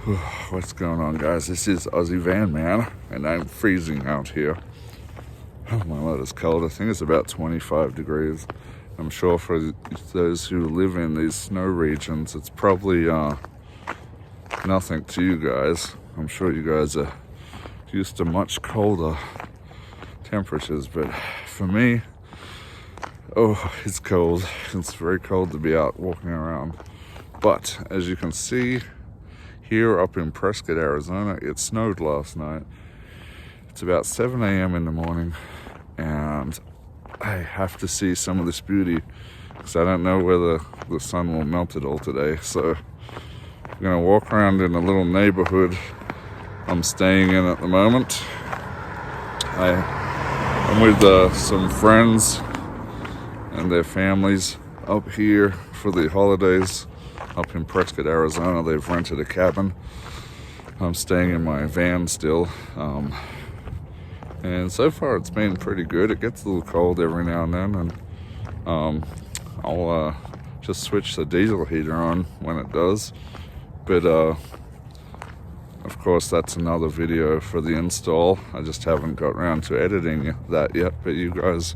What's going on, guys? This is Aussie Van Man, and I'm freezing out here. Oh my lord, it's cold. I think it's about 25 degrees. I'm sure for those who live in these snow regions, it's probably nothing to you guys. I'm sure you guys are used to much colder temperatures, but for me, it's cold. It's very cold to be out walking around. But as you can see, here up in Prescott, Arizona, it snowed last night. It's about 7 a.m. in the morning, and I have to see some of this beauty because I don't know whether the sun will melt it all today. So I'm gonna walk around in a little neighborhood I'm staying in at the moment. I'm with some friends and their families up here for the holidays. Up in Prescott, Arizona, they've rented a cabin. I'm staying in my van still. And so far it's been pretty good. It gets a little cold every now and then, and I'll just switch the diesel heater on when it does. But of course that's another video for the install. I just haven't got around to editing that yet, but you guys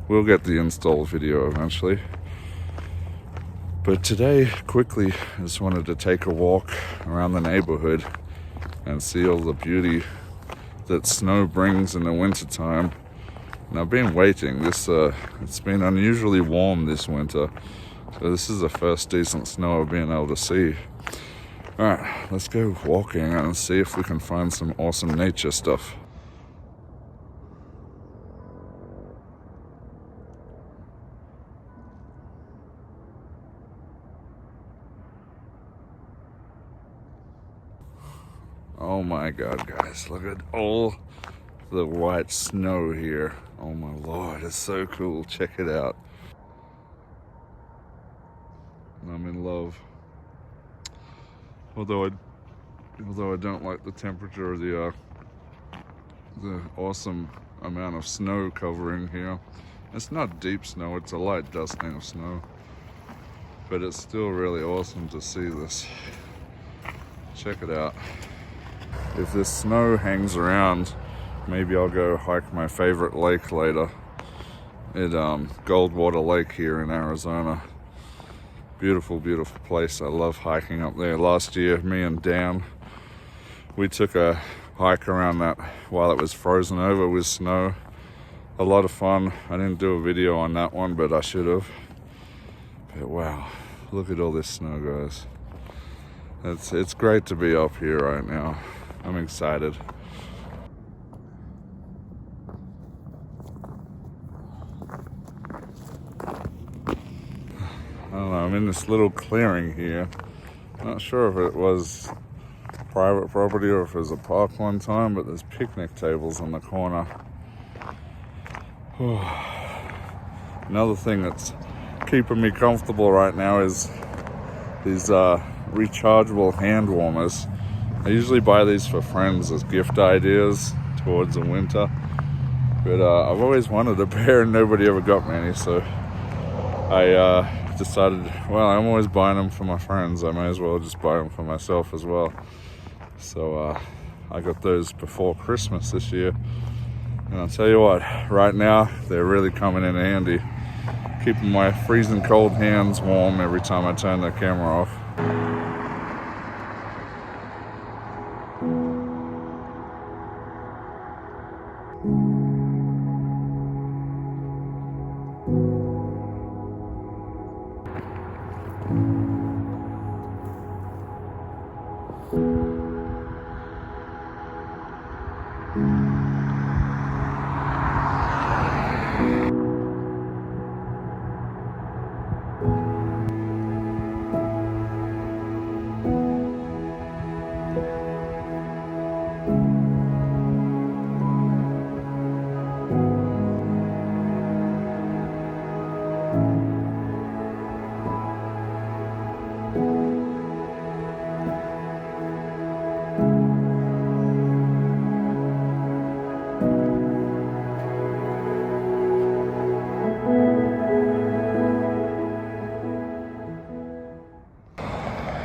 will get the install video eventually. But today, quickly, I just wanted to take a walk around the neighborhood and see all the beauty that snow brings in the wintertime. And I've been waiting. It's been unusually warm this winter, so this is the first decent snow I've been able to see. Alright, let's go walking and see if we can find some awesome nature stuff. Oh my god, guys, look at all the white snow here. Oh my lord, it's so cool. Check it out. I'm in love. Although I don't like the temperature of the awesome amount of snow covering here. It's not deep snow, it's a light dusting of snow. But it's still really awesome to see this. Check it out. If this snow hangs around, maybe I'll go hike my favorite lake later at Goldwater Lake here in Arizona. Beautiful, beautiful place. I love hiking up there. Last year, me and Dan, we took a hike around that while it was frozen over with snow. A lot of fun. I didn't do a video on that one, but I should have. But wow, look at all this snow, guys. It's great to be up here right now. I'm excited. I don't know, I'm in this little clearing here. Not sure if it was private property or if it was a park one time, but there's picnic tables on the corner. Another thing that's keeping me comfortable right now is these rechargeable hand warmers. I usually buy these for friends as gift ideas towards the winter, but I've always wanted a pair and nobody ever got me any, so I decided, well, I'm always buying them for my friends, I may as well just buy them for myself as well. So I got those before Christmas this year, and I'll tell you what, right now they're really coming in handy, keeping my freezing cold hands warm every time I turn the camera off.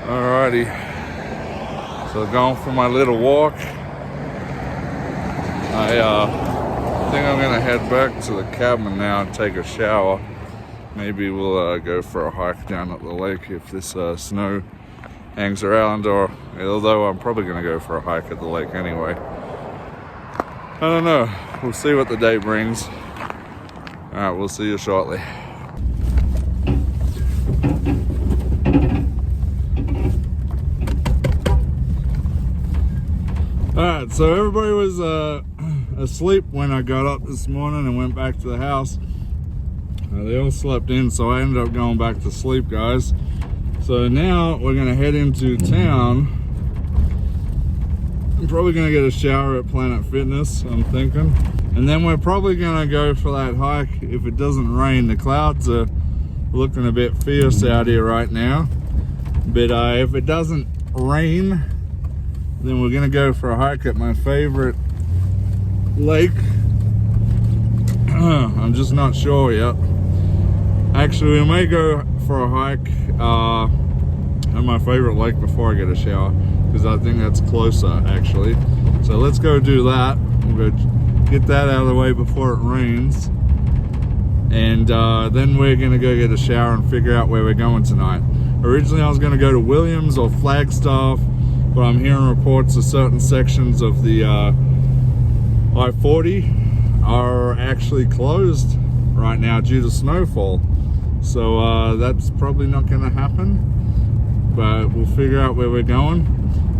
Alrighty, So going for my little walk. I think I'm gonna head back to the cabin now and take a shower. Maybe we'll go for a hike down at the lake if this snow hangs around, or although I'm probably gonna go for a hike at the lake anyway. I don't know. We'll see what the day brings. All right, we'll see you shortly. All right, so everybody was asleep when I got up this morning and went back to the house. They all slept in, so I ended up going back to sleep, guys. So now we're gonna head into town. I'm probably gonna get a shower at Planet Fitness, I'm thinking. And then we're probably gonna go for that hike if it doesn't rain. The clouds are looking a bit fierce out here right now. But if it doesn't rain, then we're gonna go for a hike at my favorite lake. I'm just not sure yet. Actually, we may go for a hike at my favorite lake before I get a shower, because I think that's closer actually. So let's go do that. We'll go get that out of the way before it rains. And then we're gonna go get a shower and figure out where we're going tonight. Originally I was gonna go to Williams or Flagstaff, but I'm hearing reports of certain sections of the I-40 are actually closed right now due to snowfall. So that's probably not gonna happen, but we'll figure out where we're going.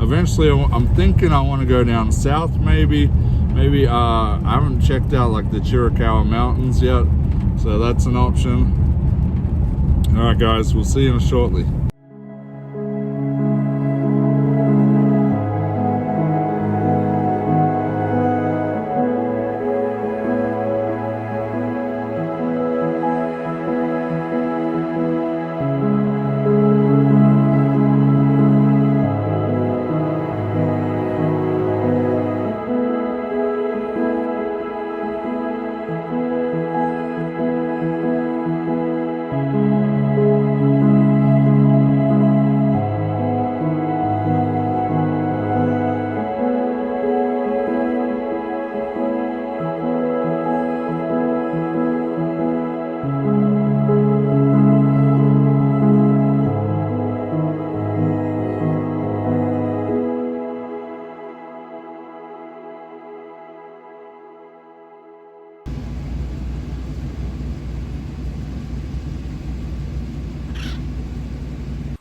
Eventually I'm thinking I want to go down south maybe. I haven't checked out like the Chiricahua Mountains yet, so that's an option. All right guys, we'll see you shortly.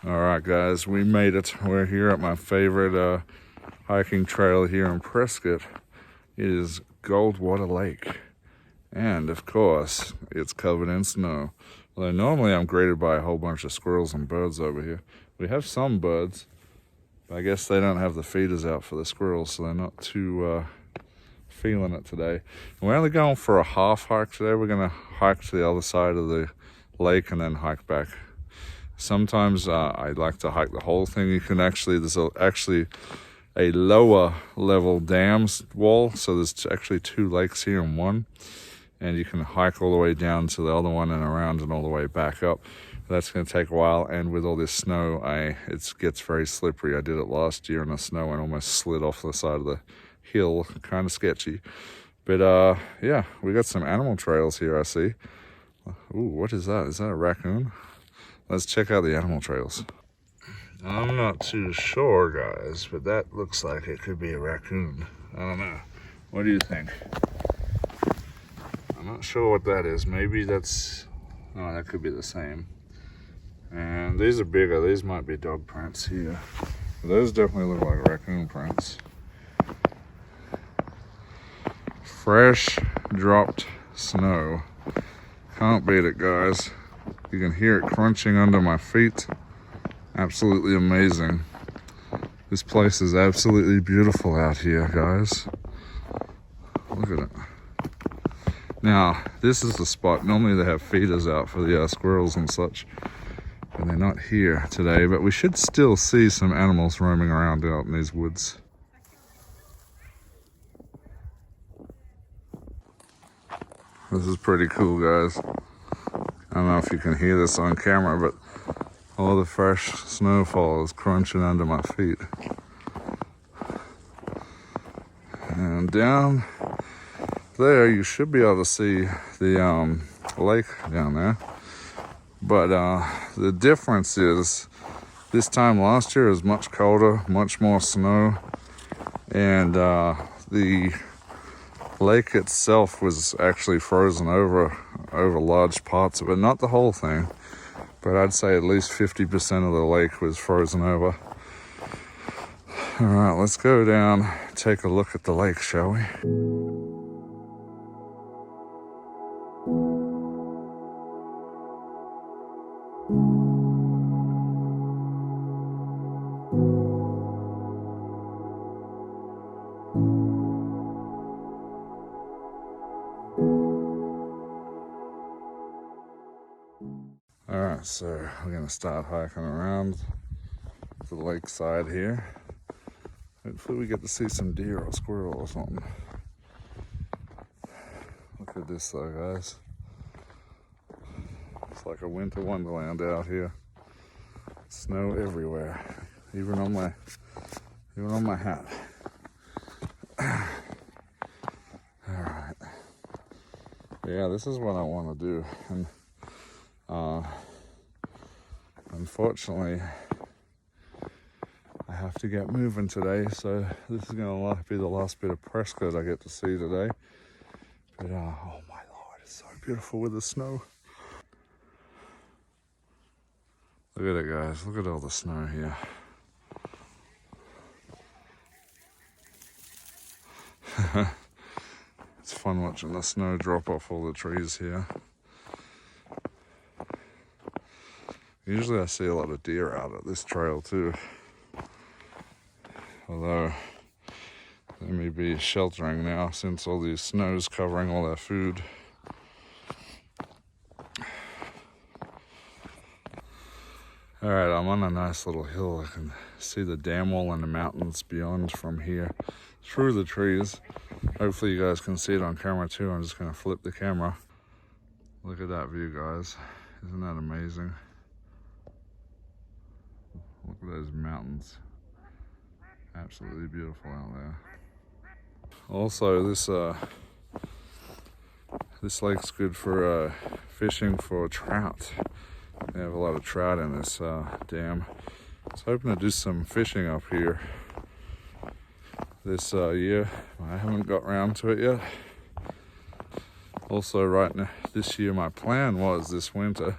All right guys, we made it. We're here at my favorite hiking trail here in Prescott. It is Goldwater Lake. And of course, it's covered in snow. Although normally I'm greeted by a whole bunch of squirrels and birds over here. We have some birds, but I guess they don't have the feeders out for the squirrels, so they're not too feeling it today. And we're only going for a half hike today. We're gonna hike to the other side of the lake and then hike back. Sometimes I like to hike the whole thing. You can actually, there's actually a lower level dams wall. So there's actually two lakes here in one. And you can hike all the way down to the other one and around and all the way back up. That's gonna take a while. And with all this snow, it gets very slippery. I did it last year in the snow and almost slid off the side of the hill. Kind of sketchy. But yeah, we got some animal trails here, I see. Ooh, what is that? Is that a raccoon? Let's check out the animal trails. I'm not too sure, guys, but that looks like it could be a raccoon. I don't know. What do you think? I'm not sure what that is. Maybe that's... No, that could be the same. And these are bigger. These might be dog prints here. Those definitely look like raccoon prints. Fresh dropped snow. Can't beat it, guys. You can hear it crunching under my feet. Absolutely amazing. This place is absolutely beautiful out here, guys. Look at it. Now, this is the spot. Normally they have feeders out for the squirrels and such, but they're not here today. But we should still see some animals roaming around out in these woods. This is pretty cool, guys. I don't know if you can hear this on camera, but all the fresh snowfall is crunching under my feet. down there, you should be able to see the lake down there. But the difference is this time last year is much colder, much more snow, and the lake itself was actually frozen over large parts of it. Not the whole thing, but I'd say at least 50% of the lake was frozen over. All right, let's go down, take a look at the lake, shall we? All right, so we're gonna start hiking around the lakeside here. Hopefully we get to see some deer or squirrel or something. Look at this though, guys. It's like a winter wonderland out here. Snow everywhere, even on my hat. All right. Yeah, this is what I want to do, and unfortunately, I have to get moving today, so this is going to be the last bit of Prescott I get to see today. But oh my lord, it's so beautiful with the snow. Look at it, guys. Look at all the snow here. It's fun watching the snow drop off all the trees here. Usually I see a lot of deer out at this trail too. Although they may be sheltering now since all these snow's covering all their food. All right, I'm on a nice little hill. I can see the dam wall and the mountains beyond from here through the trees. Hopefully you guys can see it on camera too. I'm just gonna flip the camera. Look at that view, guys. Isn't that amazing? Look at those mountains. Absolutely beautiful out there. Also, this lake's good for fishing for trout. They have a lot of trout in this dam. I was hoping to do some fishing up here this year. I haven't got around to it yet. Also, right now, this year, my plan was this winter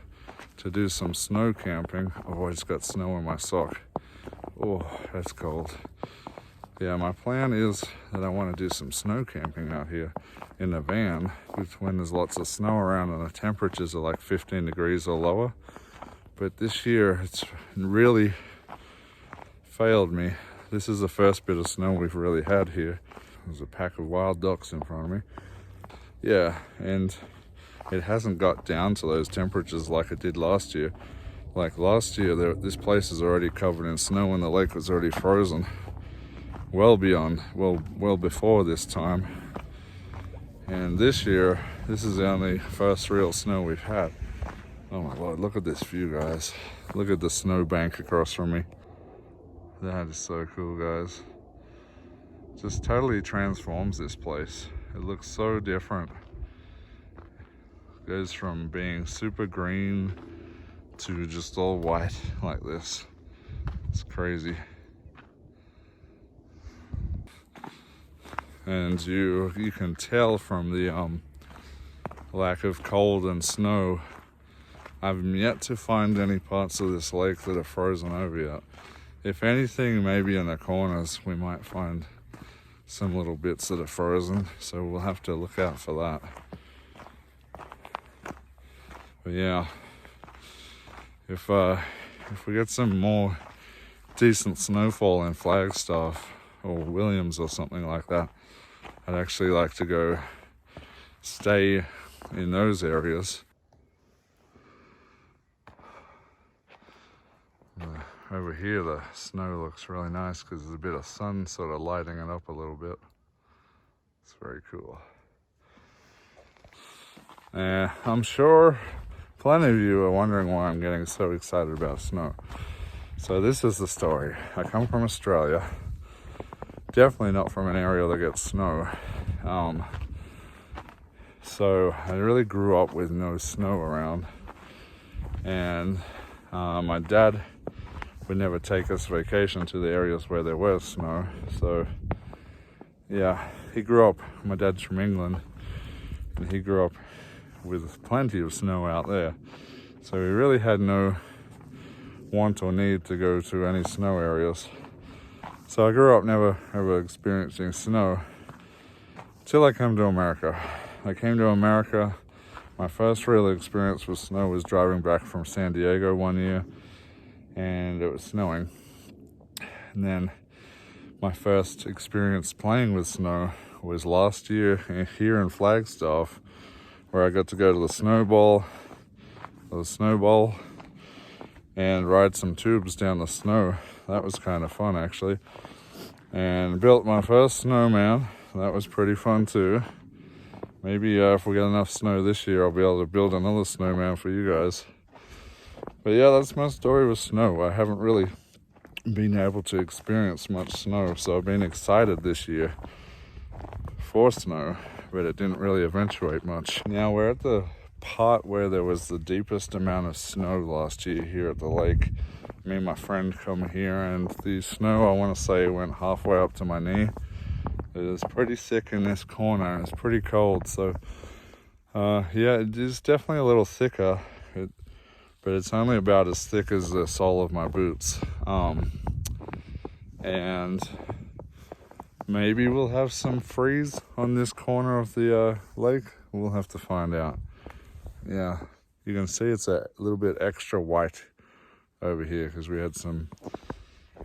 to do some snow camping. Oh, I just got snow in my sock. Oh, that's cold. Yeah, my plan is that I want to do some snow camping out here in a van when there's lots of snow around and the temperatures are like 15 degrees or lower. But this year, it's really failed me. This is the first bit of snow we've really had here. There's a pack of wild ducks in front of me. Yeah, and it hasn't got down to those temperatures like it did last year. Like last year, this place is already covered in snow and the lake was already frozen. Well before this time. And this year, this is the only first real snow we've had. Oh my lord, look at this view, guys. Look at the snow bank across from me. That is so cool, guys. Just totally transforms this place. It looks so different. It goes from being super green to just all white like this. It's crazy. And you can tell from the lack of cold and snow, I've yet to find any parts of this lake that are frozen over yet. If anything, maybe in the corners we might find some little bits that are frozen, so we'll have to look out for that. But yeah, if we get some more decent snowfall in Flagstaff or Williams or something like that, I'd actually like to go stay in those areas. Over here the snow looks really nice because there's a bit of sun sort of lighting it up a little bit. It's very cool. I'm sure plenty of you are wondering why I'm getting so excited about snow. So this is the story. I come from Australia definitely not from an area that gets snow. So I really grew up with no snow around, and my dad would never take us vacation to the areas where there was snow. So yeah, he grew up, my dad's from England, and he grew up with plenty of snow out there. So we really had no want or need to go to any snow areas. So I grew up never ever experiencing snow till I came to America. I came to America, my first real experience with snow was driving back from San Diego one year, and it was snowing. And then my first experience playing with snow was last year here in Flagstaff, where I got to go to the snowball, and ride some tubes down the snow. That was kind of fun, actually. And built my first snowman. That was pretty fun too. Maybe if we get enough snow this year, I'll be able to build another snowman for you guys. But yeah, that's my story with snow. I haven't really been able to experience much snow, so I've been excited this year for snow, but it didn't really eventuate much. Now we're at the part where there was the deepest amount of snow last year here at the lake. Me and my friend come here, and the snow, I want to say, went halfway up to my knee. It is pretty thick in this corner, and it's pretty cold, so yeah, it is definitely a little thicker, but it's only about as thick as the sole of my boots. And maybe we'll have some freeze on this corner of the lake. We'll have to find out. Yeah, you can see it's a little bit extra white over here because we had some,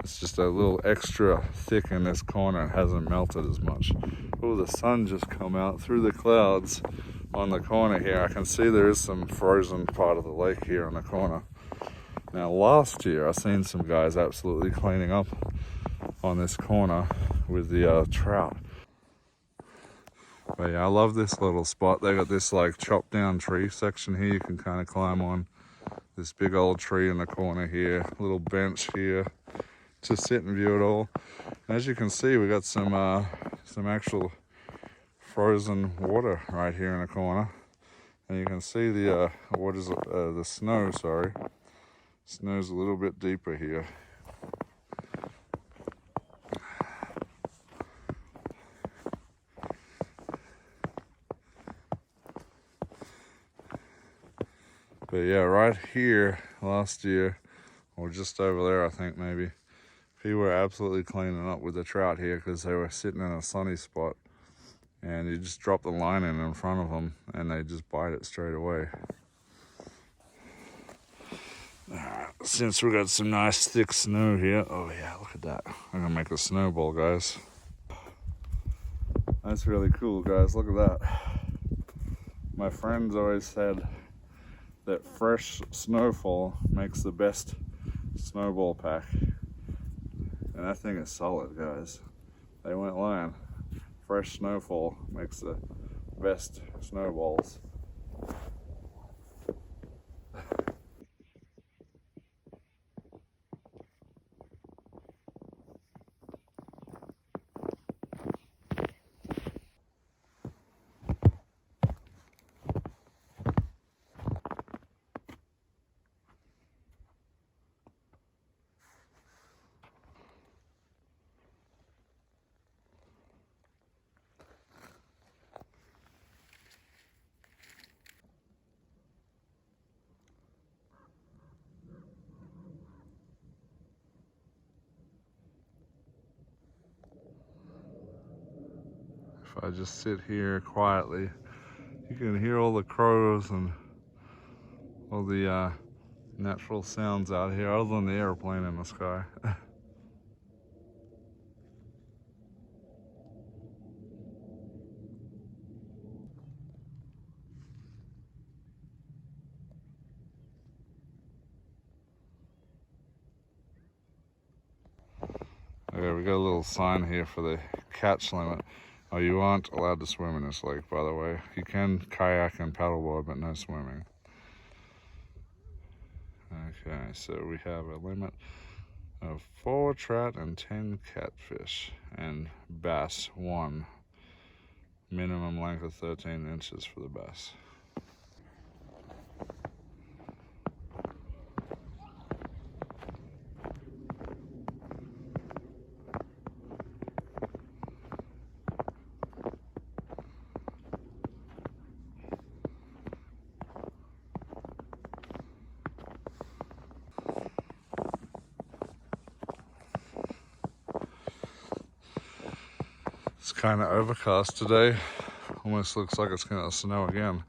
it's just a little extra thick in this corner. It hasn't melted as much. Oh, the sun just come out through the clouds on the corner here. I can see there is some frozen part of the lake here on the corner. Now last year I seen some guys absolutely cleaning up on this corner with the trout. But yeah, I love this little spot. They got this like chopped down tree section here you can kind of climb on. This big old tree in the corner here, little bench here to sit and view it all. As you can see, we got some actual frozen water right here in the corner, and you can see the the snow. Sorry, snow's a little bit deeper here. But yeah, right here last year, or just over there, I think maybe, people were absolutely cleaning up with the trout here because they were sitting in a sunny spot, and you just drop the line in front of them and they just bite it straight away. Since we got some nice thick snow here, oh yeah, look at that. I'm gonna make a snowball, guys. That's really cool, guys. Look at that. My friends always said that fresh snowfall makes the best snowball pack. And that thing is solid, guys. They weren't lying. Fresh snowfall makes the best snowballs. If I just sit here quietly, you can hear all the crows and all the natural sounds out here, other than the airplane in the sky. Okay, we got a little sign here for the catch limit. Oh, you aren't allowed to swim in this lake, by the way. You can kayak and paddleboard, but no swimming. Okay, so we have a limit 4 trout and 10 catfish, and bass 1. Minimum length of 13 inches for the bass. It's kind of overcast today. Almost looks like it's going to snow again,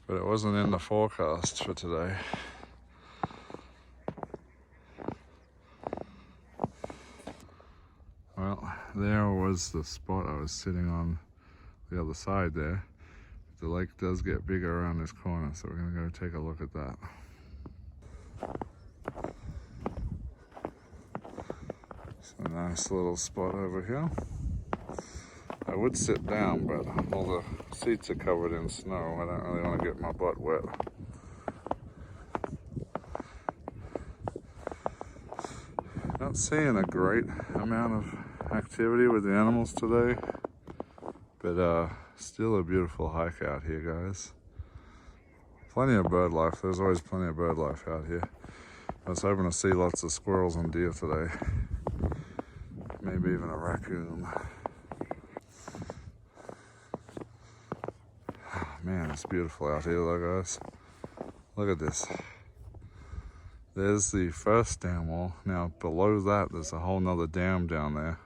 but it wasn't in the forecast for today. Well, there was the spot I was sitting on the other side there. The lake does get bigger around this corner, so we're going to go take a look at that. It's a nice little spot over here. I would sit down, but all the seats are covered in snow. I don't really want to get my butt wet. Not seeing a great amount of activity with the animals today, but still a beautiful hike out here, guys. Plenty of bird life. There's always plenty of bird life out here. I was hoping to see lots of squirrels and deer today. Maybe even a raccoon. Man, it's beautiful out here though, guys. Look at this. There's the first dam wall. Now below that, there's a whole nother dam down there.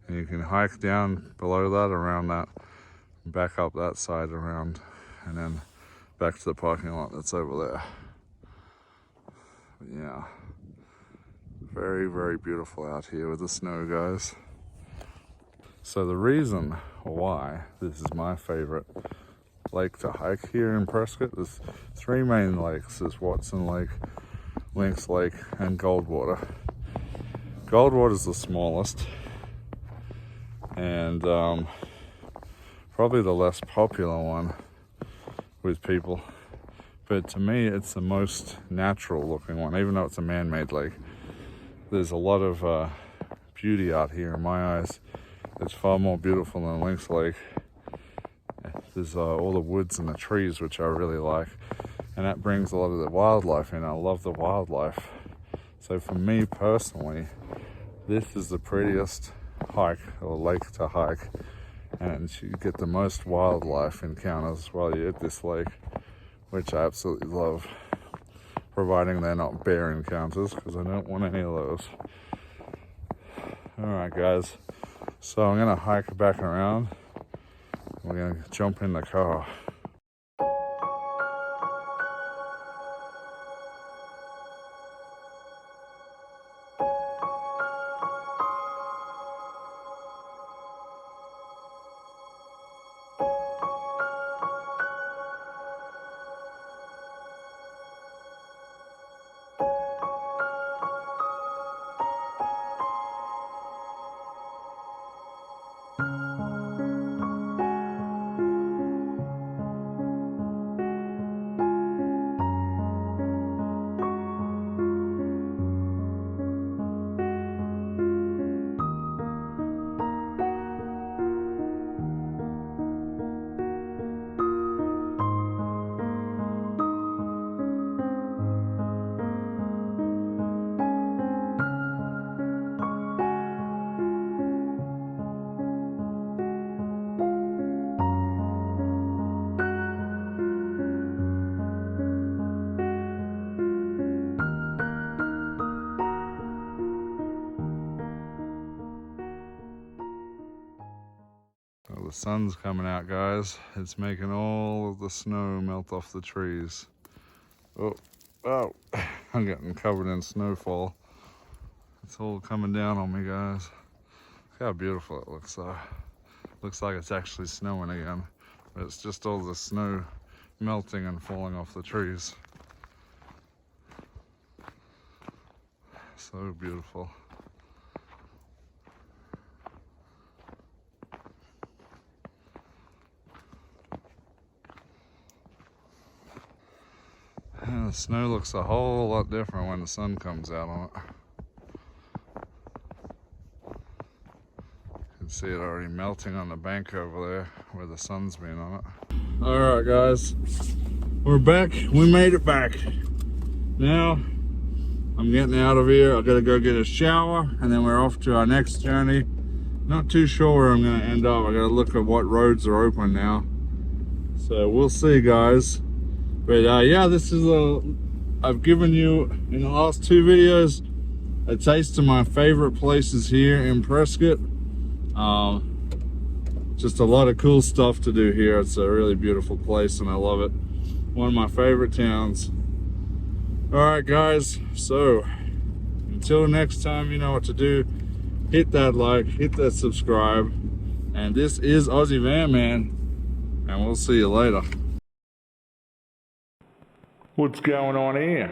And you can hike down below that, around that, back up that side around, and then back to the parking lot that's over there. But yeah, very, very beautiful out here with the snow, guys. So the reason why this is my favorite lake to hike here in Prescott, there's 3 main lakes. There's Watson Lake, Lynx Lake, and Goldwater. Goldwater's the smallest and probably the less popular one with people, but to me it's the most natural looking one. Even though it's a man-made lake, there's a lot of beauty out here in my eyes. It's far more beautiful than Lynx Lake. There's all the woods and the trees, which I really like, and that brings a lot of the wildlife in. I love the wildlife. So for me personally, this is the prettiest hike or lake to hike, and you get the most wildlife encounters while you're at this lake, which I absolutely love, providing they're not bear encounters, because I don't want any of those. Alright guys, so I'm going to hike back around. We're going to jump in the car. The sun's coming out, guys. It's making all of the snow melt off the trees. Oh, I'm getting covered in snowfall. It's all coming down on me, guys. Look how beautiful it looks though. Looks like it's actually snowing again, but it's just all the snow melting and falling off the trees. So beautiful. And the snow looks a whole lot different when the sun comes out on it. see it already melting on the bank over there where the sun's been on it. All right, guys, we're back. We made it back. Now I'm getting out of here. I gotta go get a shower, and then we're off to our next journey. Not too sure where I'm gonna end up. I gotta look at what roads are open now. So we'll see, guys. But yeah, this is I've given you in the last 2 videos a taste of my favorite places here in Prescott. Just a lot of cool stuff to do here. It's a really beautiful place and I love it. One of my favorite towns. All right, guys, so until next time, you know what to do. Hit that like, hit that subscribe, and this is Aussie Van Man, and we'll see you later. What's going on here?